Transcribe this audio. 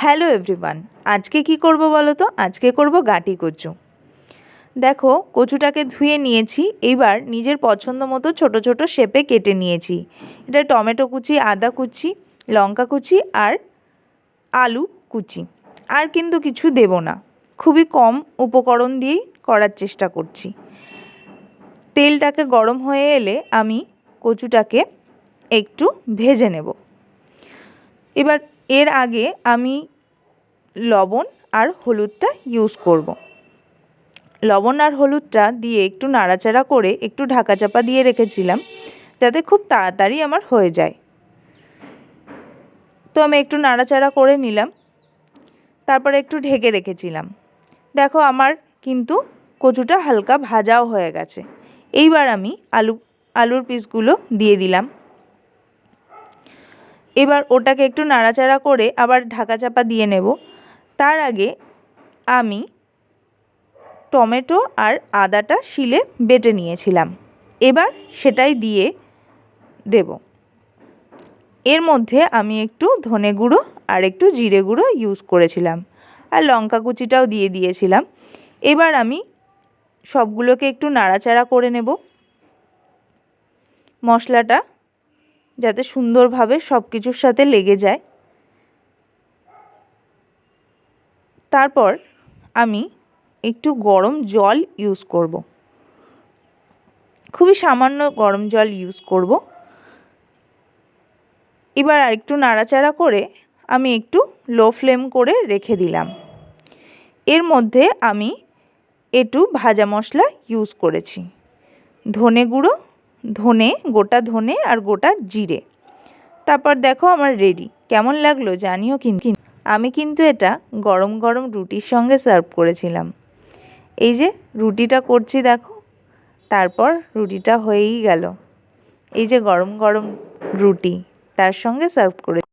Hello everyone, আজকে কি করব বলো তো? আজকে করব গাঁটি কচু। দেখো, কচুটাকে ধুয়ে নিয়েছি। এবার নিজের পছন্দ মতো ছোট ছোট শেপে কেটে নিয়েছি। এটা টমেটো কুচি, আদা কুচি, লঙ্কা কুচি আর আলু কুচি। আর কিন্তু কিছু দেব না, খুবই কম উপকরণ দিয়েই করার চেষ্টা করছি। তেলটাকে গরম হয়ে এলে আমি কচুটাকে একটু ভেজে নেব। এবার এর আগে আমি লবণ আর হলুদটা ইউজ করব। লবণ আর হলুদটা দিয়ে একটু নাড়াচাড়া করে একটু ঢাকা চাপা দিয়ে রেখেছিলাম, যাতে খুব তাড়াতাড়ি আমার হয়ে যায়। তো আমি একটু নাড়াচাড়া করে নিলাম, তারপরে একটু ঢেকে রেখেছিলাম। দেখো, আমার কিন্তু কচুটা হালকা ভাজাও হয়ে গেছে। এইবার আমি আলুর পিসগুলো দিয়ে দিলাম। এবার ওটাকে একটু নাড়াচাড়া করে আবার ঢাকা চাপা দিয়ে নেব। তার আগে আমি টমেটো আর আদাটা শিলে বেটে নিয়েছিলাম, এবার সেটাই দিয়ে দেব। এর মধ্যে আমি একটু ধনে গুঁড়ো আর একটু জিরে গুঁড়ো ইউজ করেছিলাম, আর লঙ্কা কুচিটাও দিয়ে দিয়েছিলাম। এবার আমি সবগুলোকে একটু নাড়াচাড়া করে নেব, মশলাটা যাতে সুন্দরভাবে সব কিছুর সাথে লেগে যায়। তারপর আমি একটু গরম জল ইউজ করব, খুবই সামান্য গরম জল ইউজ করব। এবার আরেকটু নাড়াচাড়া করে আমি একটু লো ফ্লেম করে রেখে দিলাম। এর মধ্যে আমি একটু ভাজা মশলা ইউজ করেছি, ধনে গুঁড়ো, গোটা ধনে আর গোটা জিরে। তারপর দেখো, আমার রেডি। কেমন লাগলো জানিও কিন্তু। আমি কিন্তু এটা গরম গরম রুটির সঙ্গে সার্ভ করেছিলাম। এই যে রুটিটা করছি দেখো, তারপর রুটিটা হয়েই গেল। এই যে গরম গরম রুটি, তার সঙ্গে সার্ভ করে